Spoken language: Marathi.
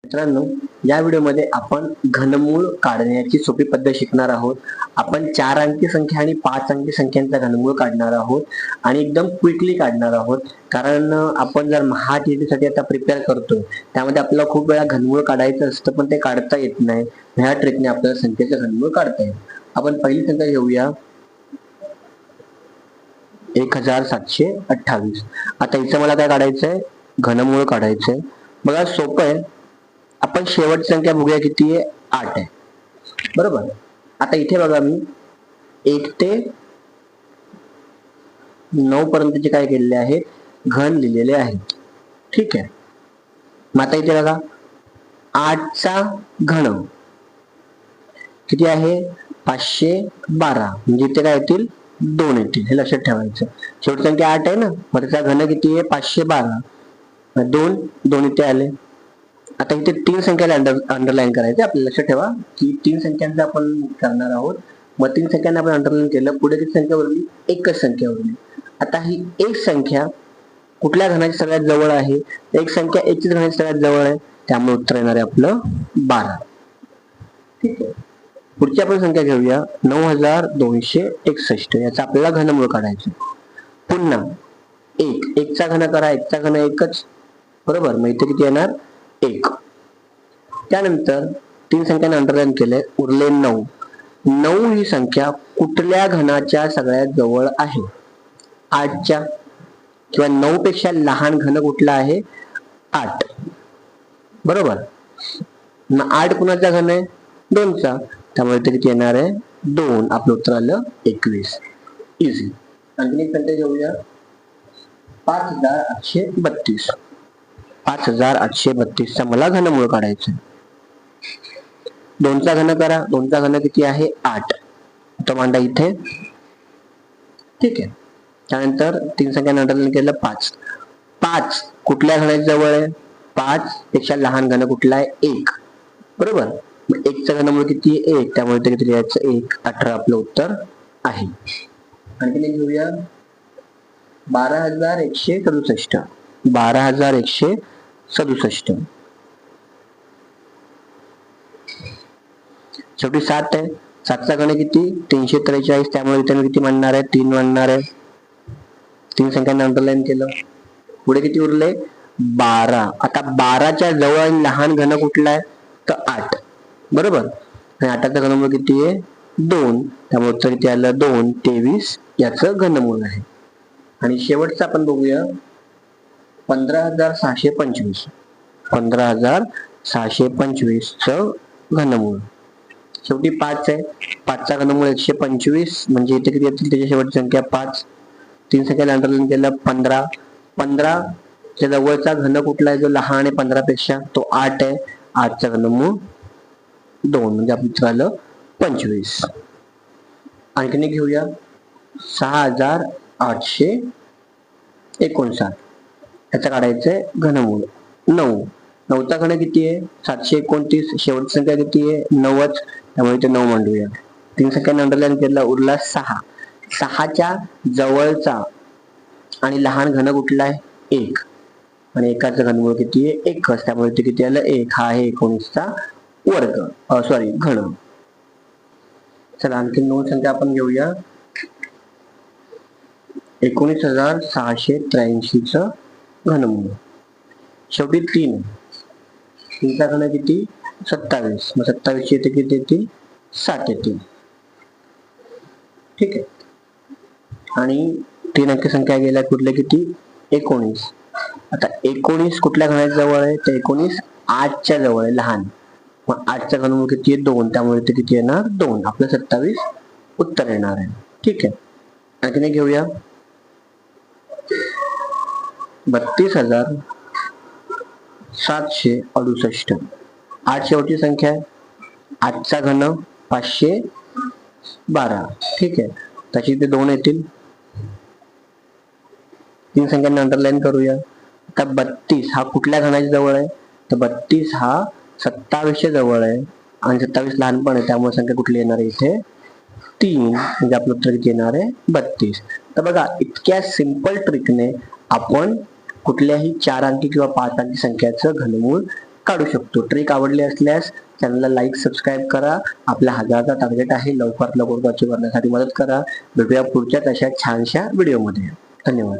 मित्रांनो, या व्हिडिओमध्ये आपण घनमूळ काढण्याची सोपी पद्धत शिकणार आहोत. आपण 4 अंकी संख्या आणि 5 अंकी संख्यांचा घनमूळ काढणार आहोत आणि एकदम क्विकली काढणार आहोत. कारण आपण जर महाटीटी साठी आता प्रिपेअर करतो त्यामध्ये आपल्याला खूप वेळा घनमूळ काढायचं असतं पण ते काढता येत नाही. ह्या ट्रिकने आपल्याला संख्येचं घनमूळ काढता येईल. आपण पहिली संख्या घेऊया 1728. आता इथं मला काय काढायचंय? घनमूळ काढायचंय. बघा सोपं आहे. आपण शेवटची संख्या बघूया किती आहे? 8 आहे, बरोबर. आता इथे बघा मी 1 ते 9 पर्यंतचे काय केलेले आहेत? घन लिहिलेले आहेत. ठीक आहे. मग आता इथे बघा 8 चा घन किती आहे? 512. म्हणजे इथे काय येतील? 2 येतील. हे लक्षात ठेवायचं. शेवटची संख्या 8 आहे ना, मग त्याचा घन किती आहे? 512. 2 इथे आले. आता इथे 3 संख्याला अंडरलाईन करायचे. आपल्याला लक्षात ठेवा की 3 संख्यांचा आपण करणार आहोत. मग 3 संख्यांना आपण अंडरलाईन केलं. पुढे किती संख्या उरली? एकच संख्या उरली. आता ही एक संख्या कुठल्या घनाची सगळ्यात जवळ आहे? एक संख्या एकच घनाची सगळ्यात जवळ आहे, त्यामुळे उत्तर येणार आहे आपलं 12. ठीक आहे. पुढची आपण संख्या घेऊया 9261. याचा आपल्याला घनमूळ काढायचं. पुन्हा 1 चा घन करा. 1 चा घन एकच, बरोबर. मग इथे किती येणार? 1. त्यानंतर 3 संख्यांना अंडरलाईन केले, उरले 9. 9 ही संख्या कुठल्या घनाच्या सगळ्यात जवळ आहे? 8 च्या. किंवा 9 पेक्षा लहान घन कुठला आहे? 8, बरोबर. 8 कुणाचा घन आहे? 2 चा. त्यामुळे इथे किती येणार आहे? 2. आपलं उत्तर आलं 21. इझी. आणखी एक संख्या घेऊया 5832. 5832 चा मला घनमूळ काढायचं. 2 चा घन करा. 2 चा घन किती आहे? 8. तो मांडा इथे. ठीक आहे. त्यानंतर 3 संख्यांना अंडरलाईन केलं 5. 5 कुठल्या घनाच्या जवळ आहे? 5 पेक्षा लहान घन कुठला आहे? 1, बरोबर. मग 1 चा घनमूळ किती आहे? 1. त्यामुळे ते किती लिहायचं? 1. 18 आपलं उत्तर आहे. आणखी एक घेऊया 12167. 12167. शेवटी 7 आहे. 7 चा घन किती? 343. त्यामुळे इथे किती मांडणार आहे? 3 मांडणार आहे. 3 संख्यांना अंडरलाईन केलं. पुढे किती उरले? 12. आता 12च्या जवळ लहान घन कुठला आहे? तर 8, बरोबर. आणि 8चा घनमूळ किती आहे? 2. त्यामुळे उत्तर किती आलं? 2. 23 याचं घनमूळ आहे. आणि शेवटचं आपण बघूया 15625. 15625 च घनमूळ. शेवटी 5 आहे. 5 चा घनमूळ 125. म्हणजे इथे किती येतील? त्याची शेवटची संख्या 5. 3 संख्याला अंडरलाईन केलं 15. 15 च्या जवळचा घन कुठला आहे जो लहान आहे 15 पेक्षा? तो 8 आहे. 8 चा घनमूळ 2. म्हणजे आपलं उत्तर आलं 25. आणखीन एक घेऊया 6859. याचं काढायचंय घनमूळ. 9. 9 चा घन किती आहे? 729. शेवटची संख्या किती आहे? 9. त्यामुळे इथे 9 मांडूया. 3 संख्यांना अंडरलाईन केला, उरला 6. 6च्या जवळचा आणि लहान घन कुठला आहे? 1. आणि 1चं घनमूळ किती आहे? 1. त्यामुळे इथे किती आलं? 1. हा आहे 19चा वर्ग, सॉरी घन. चला आणखी 2 संख्या आपण घेऊया 19683 च घनमूळ. शेवटी 3. 3 चा घन किती? 27. मग 27 ची इथे किती येतील? 7 येतील. ठीक आहे. आणि 3 अंकी संख्या गेल्या कुठल्या किती? 19. आता 19 कुठल्या घनाच्या जवळ आहे? तर 19 8 च्या जवळ आहे, लहान. मग 8 चा घनमूळ किती आहे? 2. त्यामुळे इथे किती येणार? 2. आपलं 27 उत्तर येणार आहे. ठीक आहे. आणखीन एक घेऊया 32768. 8 शेवटची संख्या आहे. 8 चा घन 512. ठीक आहे. तशी ते 2 येतील. 3 संख्यांना अंडरलाईन करूया. आता 32 हा कुठल्या घनाच्या जवळ आहे? तर 32 हा 27 च्या जवळ आहे आणि 27 लहानपण आहे, त्यामुळे संख्या कुठली येणार आहे? इथे 3. म्हणजे आपलं उत्तर किती येणार आहे? 32. तर बघा, इतक्या सिंपल ट्रिकने आपण कुठल्याही 4 अंकी किंवा 5 अंकी संख्याचं घनमूळ काढू शकतो. ट्रिक आवडली असल्यास चॅनलला लाईक सबस्क्राईब करा. आपल्या 1000चा टार्गेट आहे, लवकरात लवकर अचीव करण्यासाठी मदत करा. भेटूया पुढच्याच अशा छानशा व्हिडिओमध्ये. धन्यवाद.